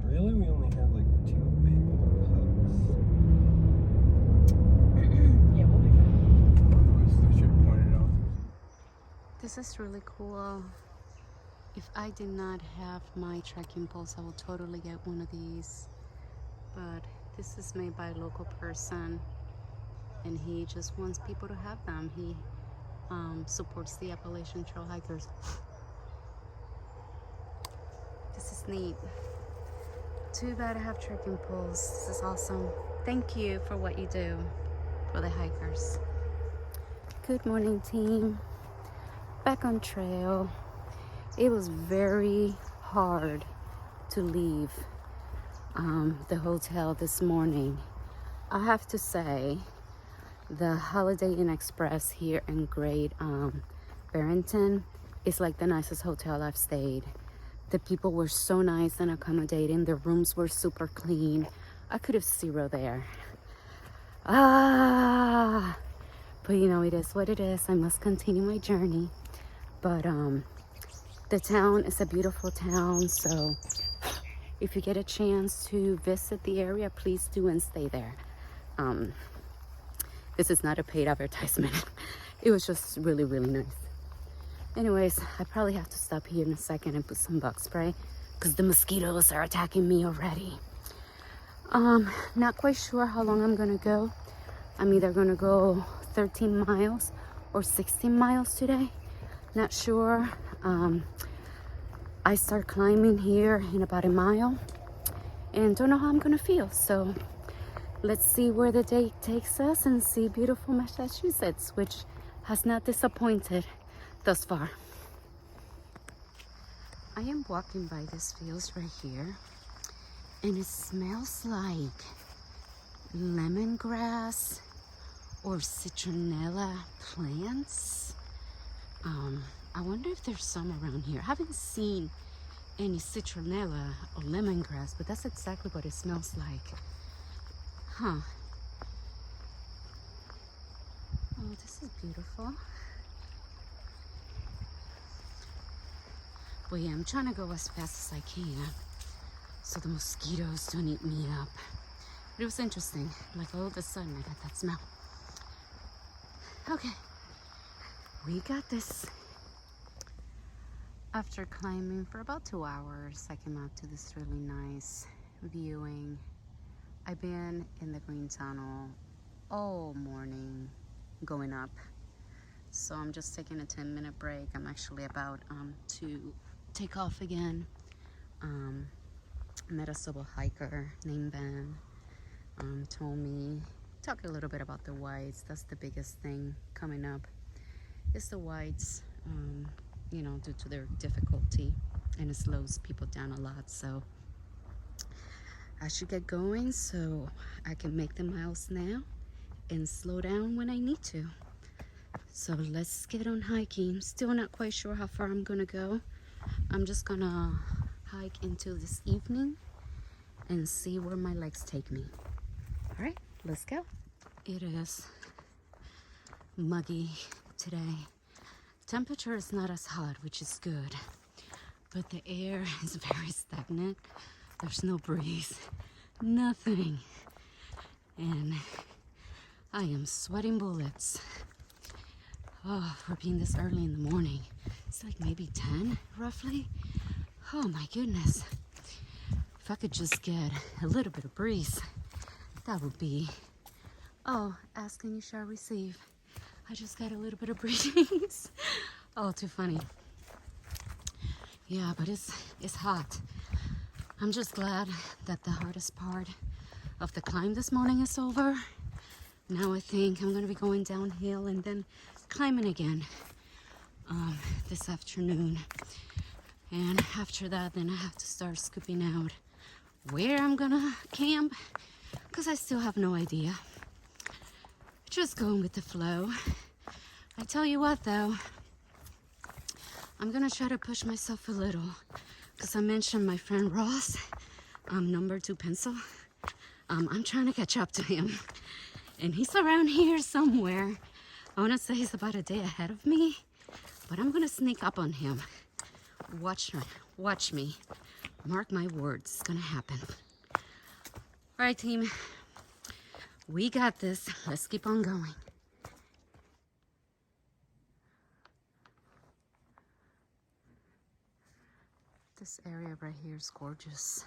Really, we only have like 2 big hubs. Yeah, we'll be fine. I should have pointed out. This is really cool. If I did not have my trekking poles, I would totally get one of these. But this is made by a local person, and he just wants people to have them. He supports the Appalachian Trail hikers. This is neat. Too bad I have trekking poles. This is awesome. Thank you for what you do for the hikers. Good morning, team. Back on trail. It was very hard to leave the hotel this morning. I have to say, the Holiday Inn Express here in Great Barrington is like the nicest hotel I've stayed. The people were so nice and accommodating. The rooms were super clean. I could have 0 there. But you know, it is what it is. I must continue my journey. But the town is a beautiful town, so if you get a chance to visit the area, please do and stay there. This is not a paid advertisement. It was just really, really nice. Anyways, I probably have to stop here in a second and put some bug spray because the mosquitoes are attacking me already. Not quite sure how long I'm gonna go. I'm either gonna go 13 miles or 16 miles today. Not sure. I start climbing here in about a mile and don't know how I'm gonna feel. So let's see where the day takes us and see beautiful Massachusetts, which has not disappointed thus far. I am walking by these fields right here, and it smells like lemongrass or citronella plants. I wonder if there's some around here. I haven't seen any citronella or lemongrass, but that's exactly what it smells like. Huh. Oh, this is beautiful. But yeah, I'm trying to go as fast as I can so the mosquitoes don't eat me up. But it was interesting. Like all of a sudden, I got that smell. Okay, we got this. After climbing for about 2 hours, I came out to this really nice viewing. I've been in the Green Tunnel all morning going up. So I'm just taking a 10-minute break. I'm actually about to take off again. Met a solo hiker named Ben. Told me, talk a little bit about the whites. That's the biggest thing coming up. It's the whites, you know, due to their difficulty, and it slows people down a lot. So I should get going so I can make the miles now and slow down when I need to. So let's get on hiking. Still not quite sure how far I'm gonna go. I'm just gonna hike into this evening and see where my legs take me. All right, let's go. It is muggy today. Temperature is not as hot, which is good, but the air is very stagnant. There's no breeze, nothing, and I am sweating bullets. Oh, for being this early in the morning. It's like maybe 10, roughly. Oh my goodness. If I could just get a little bit of breeze, that would be, oh, ask and you shall receive. I just got a little bit of breeze. Oh, too funny. Yeah, but it's hot. I'm just glad that the hardest part of the climb this morning is over. Now I think I'm gonna be going downhill and then climbing again this afternoon. And after that, then I have to start scooping out where I'm gonna camp, because I still have no idea. Just going with the flow. I tell you what though, I'm gonna try to push myself a little, because I mentioned my friend Ross, number 2 pencil. I'm trying to catch up to him, and he's around here somewhere. I want to say he's about a day ahead of me, but I'm gonna sneak up on him. Watch me. Mark my words, it's gonna happen. All right, team. We got this. Let's keep on going. This area right here is gorgeous.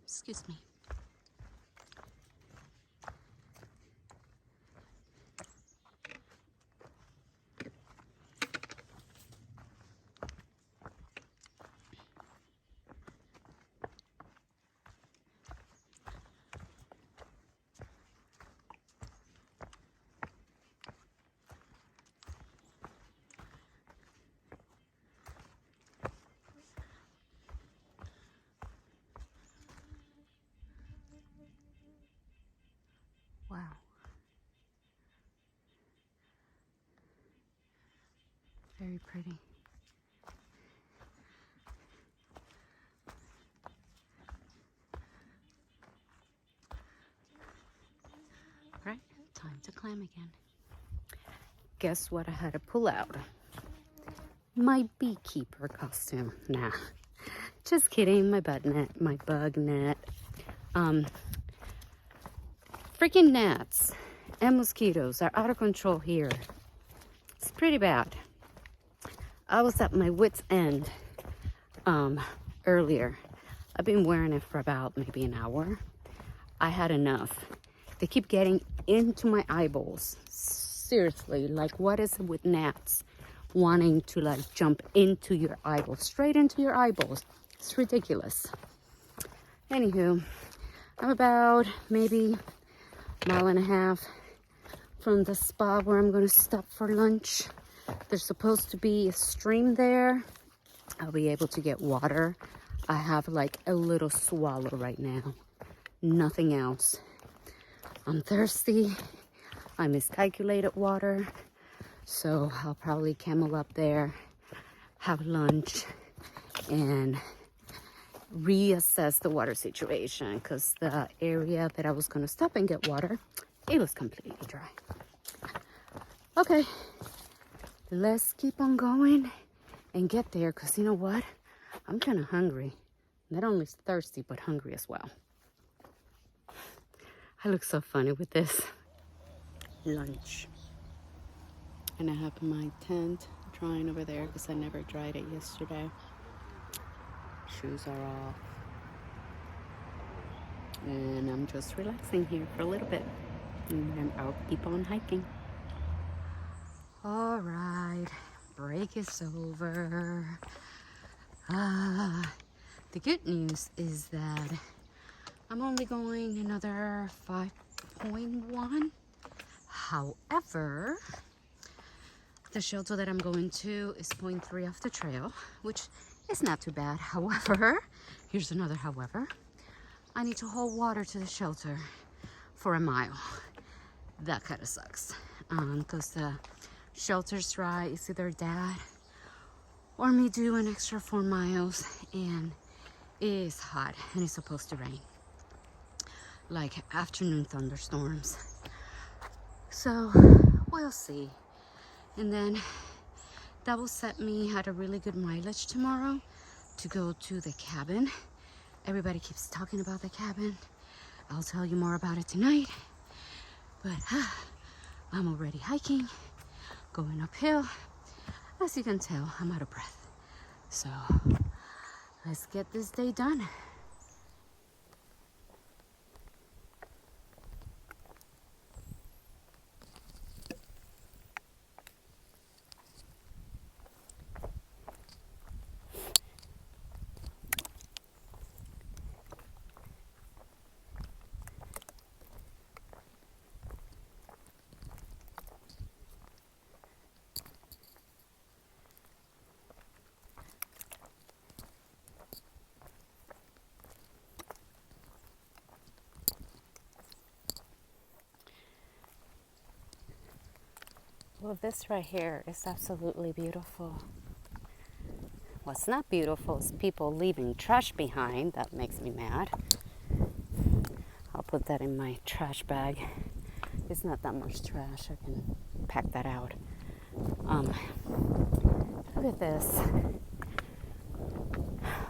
Excuse me. Wow. Very pretty. Right, time to climb again. Guess what I had to pull out? My beekeeper costume. Nah, just kidding. My bug net. Freaking gnats and mosquitoes are out of control here. It's pretty bad. I was at my wit's end earlier. I've been wearing it for about maybe an hour. I had enough. They keep getting into my eyeballs. Seriously, like what is it with gnats wanting to like jump into your eyeballs, straight into your eyeballs? It's ridiculous. Anywho, I'm about maybe a mile and a half from the spot where I'm gonna stop for lunch. There's supposed to be a stream there. I'll be able to get water. I have like a little swallow right now. Nothing else. I'm thirsty. I miscalculated water. So I'll probably camel up there, have lunch, and reassess the water situation, because the area that I was gonna stop and get water, it was completely dry. Okay, let's keep on going and get there, because you know what? I'm kind of hungry. Not only thirsty, but hungry as well. I look so funny with this. Lunch. And I have my tent drying over there because I never dried it yesterday. Shoes are off. And I'm just relaxing here for a little bit. And then I'll keep on hiking. All right, break is over. The good news is that I'm only going another 5.1. However, the shelter that I'm going to is 0.3 off the trail, which is not too bad. However, here's another however. I need to haul water to the shelter for a mile. That kind of sucks, because the shelter's dry. It's either that or me do an extra 4 miles, and it is hot and it's supposed to rain, like afternoon thunderstorms. So we'll see. And then that will set me at a really good mileage tomorrow to go to the cabin. Everybody keeps talking about the cabin. I'll tell you more about it tonight. But I'm already hiking, going uphill. As you can tell, I'm out of breath. So let's get this day done. Well, this right here is absolutely beautiful. What's not beautiful is people leaving trash behind. That makes me mad. I'll put that in my trash bag. It's not that much trash. I can pack that out. Look at this.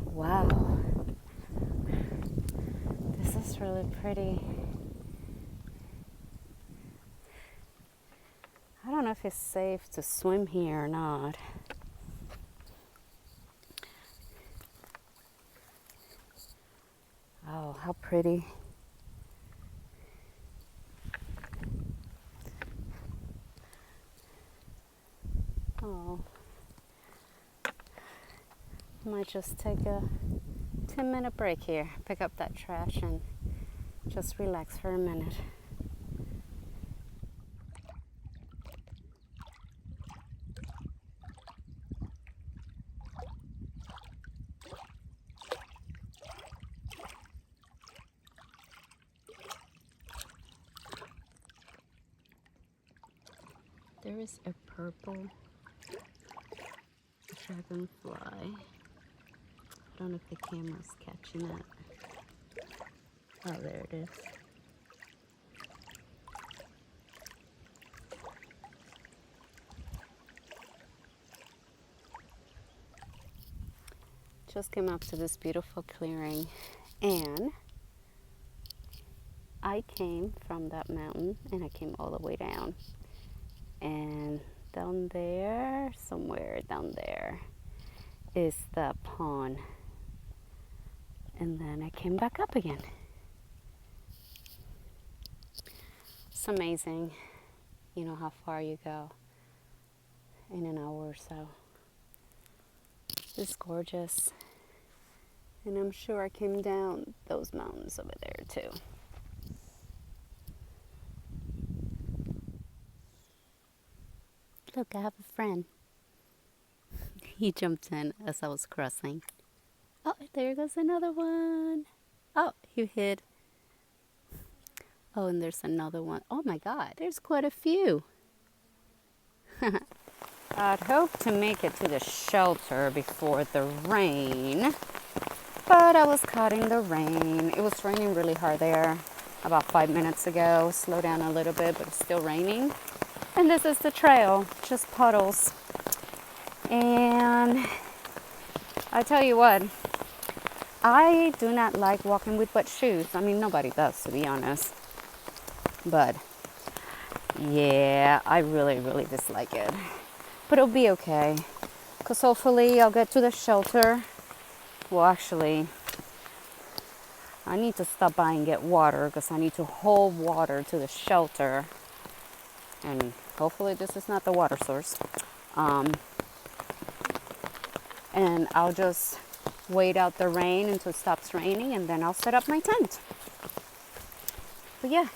Wow. This is really pretty. I don't know if it's safe to swim here or not. Oh, how pretty. Oh, I might just take a 10-minute break here, pick up that trash and just relax for a minute. There is a purple dragonfly. I don't know if the camera's catching it. Oh, there it is. Just came up to this beautiful clearing, and I came from that mountain and I came all the way down. And down there, somewhere down there, is the pond. And then I came back up again. It's amazing, you know, how far you go in an hour or so. It's gorgeous. And I'm sure I came down those mountains over there too. Look, I have a friend. He jumped in as I was crossing. Oh, there goes another one. Oh, he hid. Oh, and there's another one. Oh my God, there's quite a few. I'd hope to make it to the shelter before the rain, but I was caught in the rain. It was raining really hard there about 5 minutes ago. Slowed down a little bit, but it's still raining. And this is the trail, just puddles. And I tell you what, I do not like walking with wet shoes. I mean, nobody does, to be honest. But yeah, I really, really dislike it. But it'll be okay, because hopefully I'll get to the shelter. Well, actually, I need to stop by and get water, because I need to haul water to the shelter. And hopefully this is not the water source. And I'll just wait out the rain until it stops raining, and then I'll set up my tent. But yeah,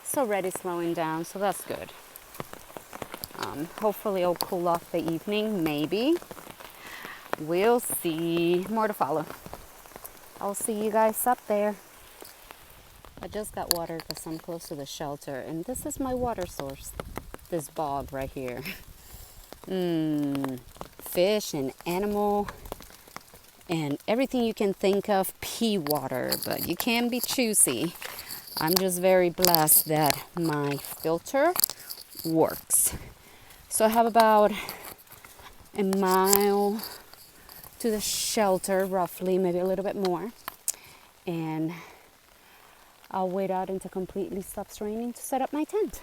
it's already slowing down, so that's good. Hopefully it'll cool off the evening, maybe. We'll see. More to follow. I'll see you guys up there. I just got water because I'm close to the shelter, and this is my water source, this bog right here. Fish and animal and everything you can think of, pee water, but you can be choosy. I'm just very blessed that my filter works. So I have about a mile to the shelter, roughly, maybe a little bit more, and I'll wait out until completely stops raining to set up my tent.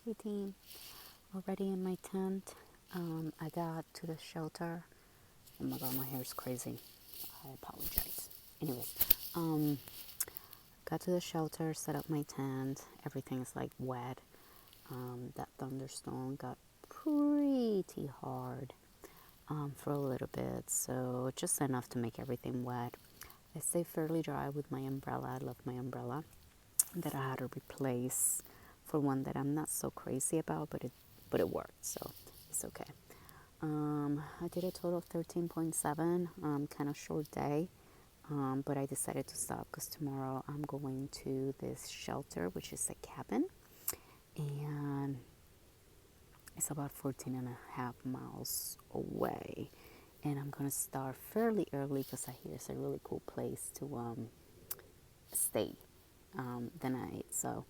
Hey team, already in my tent. I got to the shelter. Oh my God, my hair is crazy. I apologize. Anyways, got to the shelter, set up my tent. Everything's like wet. That thunderstorm got pretty hard for a little bit, so just enough to make everything wet. I stayed fairly dry with my umbrella. I love my umbrella that I had to replace for one that I'm not so crazy about, but it worked, so it's okay. I did a total of 13.7, kind of short day, but I decided to stop because tomorrow I'm going to this shelter, which is a cabin, and it's about 14 and a half miles away. And I'm gonna start fairly early because I hear it's a really cool place to stay the night. So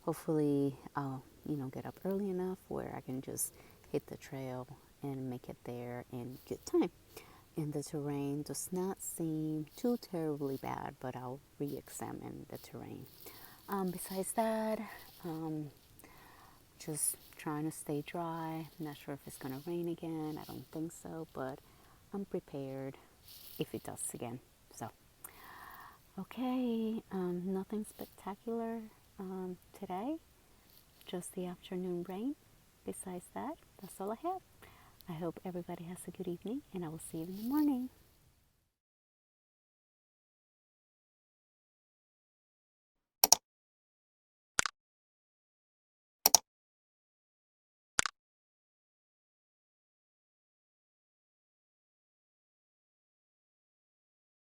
hopefully I'll get up early enough where I can just hit the trail and make it there in good time. And the terrain does not seem too terribly bad, but I'll re-examine the terrain. Besides that, just trying to stay dry. Not sure if it's gonna rain again. I don't think so, but I'm prepared if it does again. So, okay, nothing spectacular today. Just the afternoon rain. Besides that, that's all I have. I hope everybody has a good evening, and I will see you in the morning.